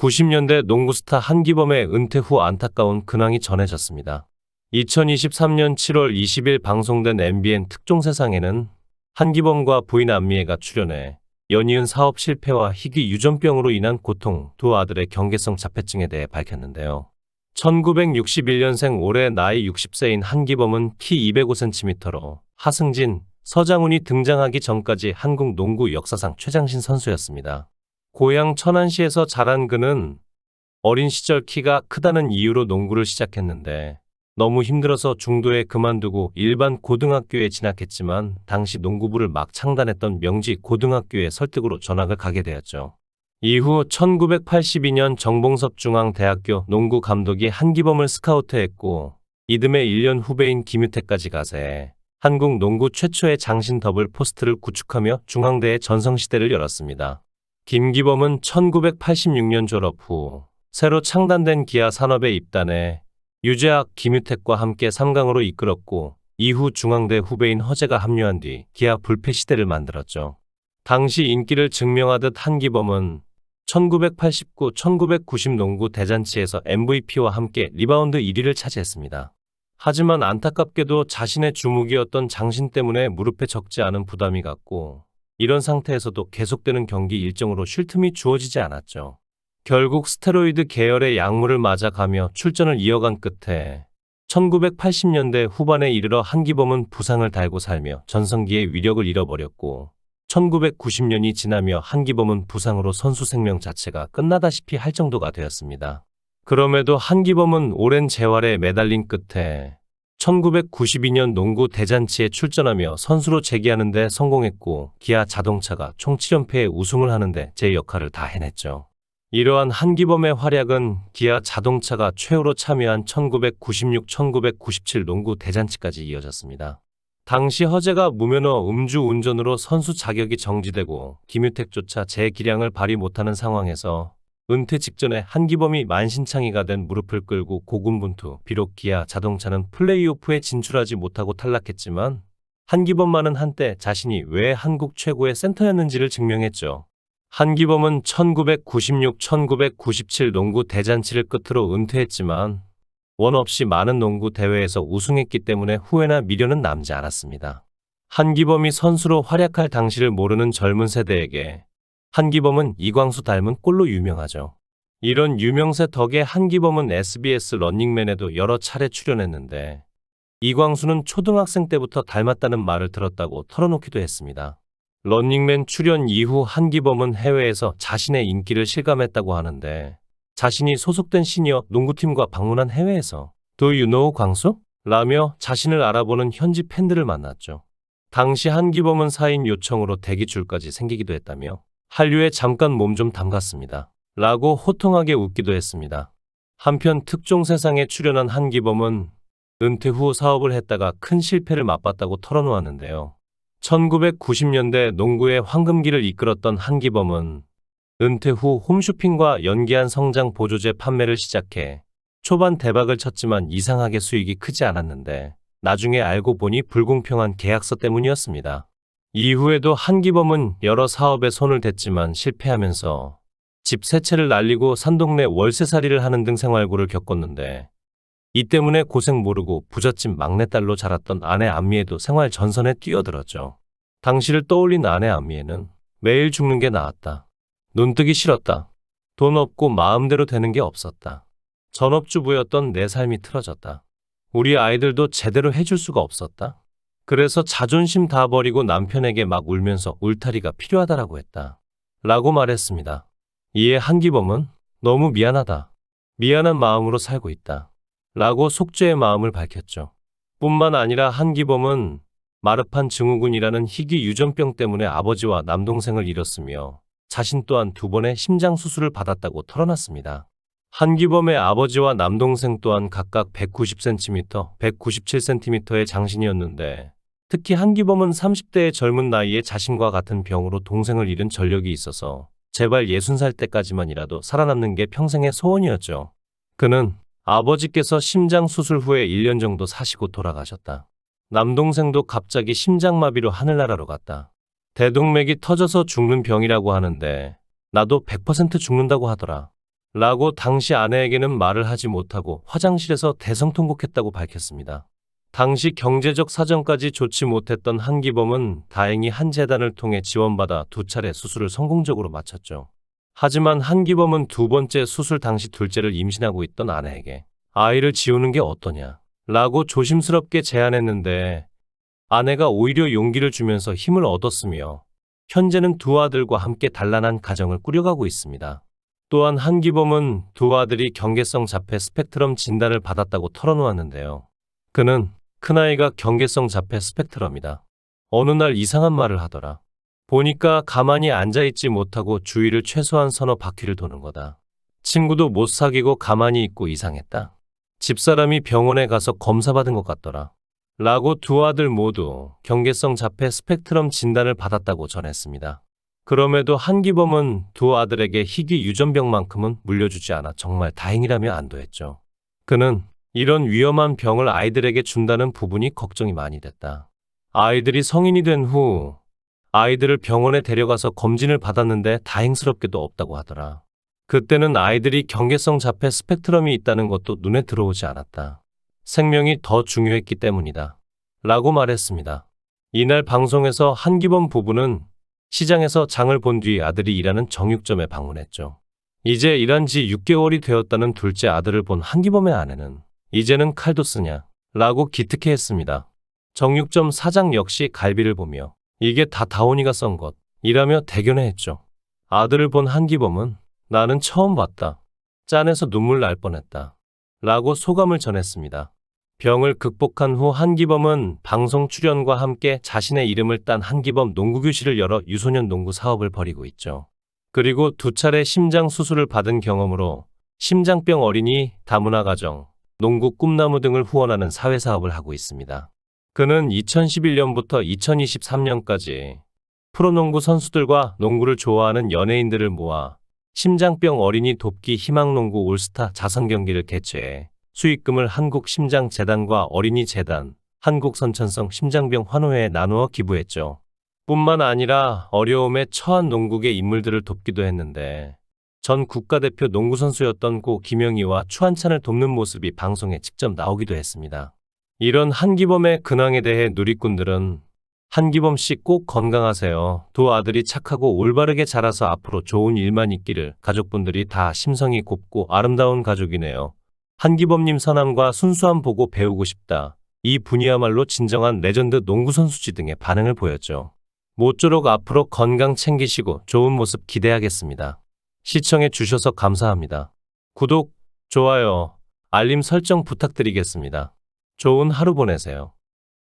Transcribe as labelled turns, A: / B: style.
A: 90년대 농구 스타 한기범의 은퇴 후 안타까운 근황이 전해졌습니다. 2023년 7월 20일 방송된 MBN 특종세상에는 한기범과 부인 안미애가 출연해 연이은 사업 실패와 희귀 유전병으로 인한 고통, 두 아들의 경계성 자폐증에 대해 밝혔는데요. 1961년생 올해 나이 60세인 한기범은 키 205cm로 하승진, 서장훈이 등장하기 전까지 한국 농구 역사상 최장신 선수였습니다. 고향 천안시에서 자란 그는 어린 시절 키가 크다는 이유로 농구를 시작했는데 너무 힘들어서 중도에 그만두고 일반 고등학교에 진학했지만 당시 농구부를 막 창단했던 명지 고등학교에 설득으로 전학을 가게 되었죠. 이후 1982년 정봉섭 중앙대학교 농구 감독이 한기범을 스카우트했고 이듬해 1년 후배인 김유택까지 가세 한국 농구 최초의 장신 더블 포스트를 구축하며 중앙대의 전성시대를 열었습니다. 김기범은 1986년 졸업 후 새로 창단된 기아 산업에 입단해 유재학, 김유택과 함께 3강으로 이끌었고 이후 중앙대 후배인 허재가 합류한 뒤 기아 불패 시대를 만들었죠. 당시 인기를 증명하듯 한기범은 1989, 1990 농구 대잔치에서 MVP와 함께 리바운드 1위를 차지했습니다. 하지만 안타깝게도 자신의 주무기였던 장신 때문에 무릎에 적지 않은 부담이 갔고 이런 상태에서도 계속되는 경기 일정으로 쉴 틈이 주어지지 않았죠. 결국 스테로이드 계열의 약물을 맞아가며 출전을 이어간 끝에 1980년대 후반에 이르러 한기범은 부상을 달고 살며 전성기의 위력을 잃어버렸고 1990년이 지나며 한기범은 부상으로 선수 생명 자체가 끝나다시피 할 정도가 되었습니다. 그럼에도 한기범은 오랜 재활에 매달린 끝에 1992년 농구 대잔치에 출전하며 선수로 재기하는 데 성공했고 기아 자동차가 총 7연패에 우승을 하는데 제 역할을 다 해냈죠. 이러한 한기범의 활약은 기아 자동차가 최후로 참여한 1996, 1997 농구 대잔치까지 이어졌습니다. 당시 허재가 무면허 음주운전으로 선수 자격이 정지되고 김유택조차 제 기량을 발휘 못하는 상황에서 은퇴 직전에 한기범이 만신창이가 된 무릎을 끌고 고군분투. 비록 기아 자동차는 플레이오프에 진출하지 못하고 탈락했지만 한기범만은 한때 자신이 왜 한국 최고의 센터였는지를 증명했죠. 한기범은 1996, 1997 농구 대잔치를 끝으로 은퇴했지만 원 없이 많은 농구 대회에서 우승했기 때문에 후회나 미련은 남지 않았습니다. 한기범이 선수로 활약할 당시를 모르는 젊은 세대에게 한기범은 이광수 닮은 꼴로 유명하죠. 이런 유명세 덕에 한기범은 SBS 런닝맨에도 여러 차례 출연했는데 이광수는 초등학생 때부터 닮았다는 말을 들었다고 털어놓기도 했습니다. 런닝맨 출연 이후 한기범은 해외에서 자신의 인기를 실감했다고 하는데 자신이 소속된 시니어 농구팀과 방문한 해외에서 Do you know 광수? 라며 자신을 알아보는 현지 팬들을 만났죠. 당시 한기범은 사인 요청으로 대기줄까지 생기기도 했다며 한류에 잠깐 몸 좀 담갔습니다. 라고 호통하게 웃기도 했습니다. 한편 특종세상에 출연한 한기범은 은퇴 후 사업을 했다가 큰 실패를 맛봤다고 털어놓았는데요. 1990년대 농구의 황금기를 이끌었던 한기범은 은퇴 후 홈쇼핑과 연계한 성장 보조제 판매를 시작해 초반 대박을 쳤지만 이상하게 수익이 크지 않았는데 나중에 알고 보니 불공평한 계약서 때문이었습니다. 이후에도 한기범은 여러 사업에 손을 댔지만 실패하면서 집 세 채를 날리고 산동네 월세살이를 하는 등 생활고를 겪었는데 이 때문에 고생 모르고 부잣집 막내딸로 자랐던 아내 안미애도 생활 전선에 뛰어들었죠. 당시를 떠올린 아내 안미애는 매일 죽는 게 나았다. 눈뜨기 싫었다. 돈 없고 마음대로 되는 게 없었다. 전업주부였던 내 삶이 틀어졌다. 우리 아이들도 제대로 해줄 수가 없었다. 그래서 자존심 다 버리고 남편에게 막 울면서 울타리가 필요하다라고 했다. 라고 말했습니다. 이에 한기범은 너무 미안하다. 미안한 마음으로 살고 있다. 라고 속죄의 마음을 밝혔죠. 뿐만 아니라 한기범은 마르판 증후군이라는 희귀 유전병 때문에 아버지와 남동생을 잃었으며 자신 또한 2번의 심장 수술을 받았다고 털어놨습니다. 한기범의 아버지와 남동생 또한 각각 190cm, 197cm의 장신이었는데 특히 한기범은 30대의 젊은 나이에 자신과 같은 병으로 동생을 잃은 전력이 있어서 제발 60살 때까지만이라도 살아남는 게 평생의 소원이었죠. 그는 아버지께서 심장 수술 후에 1년 정도 사시고 돌아가셨다. 남동생도 갑자기 심장마비로 하늘나라로 갔다. 대동맥이 터져서 죽는 병이라고 하는데 나도 100% 죽는다고 하더라. 라고 당시 아내에게는 말을 하지 못하고 화장실에서 대성통곡했다고 밝혔습니다. 당시 경제적 사정까지 좋지 못했던 한기범은 다행히 한 재단을 통해 지원받아 2차례 수술을 성공적으로 마쳤죠. 하지만 한기범은 2번째 수술 당시 둘째를 임신하고 있던 아내에게 아이를 지우는 게 어떠냐 라고 조심스럽게 제안했는데 아내가 오히려 용기를 주면서 힘을 얻었으며 현재는 2 아들과 함께 단란한 가정을 꾸려가고 있습니다. 또한 한기범은 2 아들이 경계성 자폐 스펙트럼 진단을 받았다고 털어놓았는데요. 그는 큰아이가 경계성 자폐 스펙트럼이다. 어느 날 이상한 말을 하더라. 보니까 가만히 앉아있지 못하고 주위를 최소한 서너 바퀴를 도는 거다. 친구도 못 사귀고 가만히 있고 이상했다. 집사람이 병원에 가서 검사받은 것 같더라. 라고 2 아들 모두 경계성 자폐 스펙트럼 진단을 받았다고 전했습니다. 그럼에도 한기범은 2 아들에게 희귀 유전병만큼은 물려주지 않아 정말 다행이라며 안도했죠. 그는 이런 위험한 병을 아이들에게 준다는 부분이 걱정이 많이 됐다. 아이들이 성인이 된 후 아이들을 병원에 데려가서 검진을 받았는데 다행스럽게도 없다고 하더라. 그때는 아이들이 경계성 자폐 스펙트럼이 있다는 것도 눈에 들어오지 않았다. 생명이 더 중요했기 때문이다. 라고 말했습니다. 이날 방송에서 한기범 부부는 시장에서 장을 본 뒤 아들이 일하는 정육점에 방문했죠. 이제 일한 지 6개월이 되었다는 둘째 아들을 본 한기범의 아내는 이제는 칼도 쓰냐? 라고 기특해했습니다. 정육점 사장 역시 갈비를 보며 이게 다 다온이가 썬 것 이라며 대견해했죠. 아들을 본 한기범은 나는 처음 봤다. 짠해서 눈물 날 뻔했다. 라고 소감을 전했습니다. 병을 극복한 후 한기범은 방송 출연과 함께 자신의 이름을 딴 한기범 농구교실을 열어 유소년 농구 사업을 벌이고 있죠. 그리고 2차례 심장 수술을 받은 경험으로 심장병 어린이 다문화 가정, 농구 꿈나무 등을 후원하는 사회사업을 하고 있습니다. 그는 2011년부터 2023년까지 프로농구 선수들과 농구를 좋아하는 연예인들을 모아 심장병 어린이 돕기 희망농구 올스타 자선 경기를 개최해 수익금을 한국심장재단과 어린이재단, 한국선천성 심장병 환호회에 나누어 기부했죠. 뿐만 아니라 어려움에 처한 농구계 인물들을 돕기도 했는데 전 국가대표 농구선수였던 고 김영희와 추한찬을 돕는 모습이 방송에 직접 나오기도 했습니다. 이런 한기범의 근황에 대해 누리꾼들은 한기범 씨 꼭 건강하세요. 2 아들이 착하고 올바르게 자라서 앞으로 좋은 일만 있기를. 가족분들이 다 심성이 곱고 아름다운 가족이네요. 한기범님 선함과 순수함 보고 배우고 싶다. 이 분이야말로 진정한 레전드 농구선수지 등의 반응을 보였죠. 모쪼록 앞으로 건강 챙기시고 좋은 모습 기대하겠습니다. 시청해 주셔서 감사합니다. 구독, 좋아요, 알림 설정 부탁드리겠습니다. 좋은 하루 보내세요.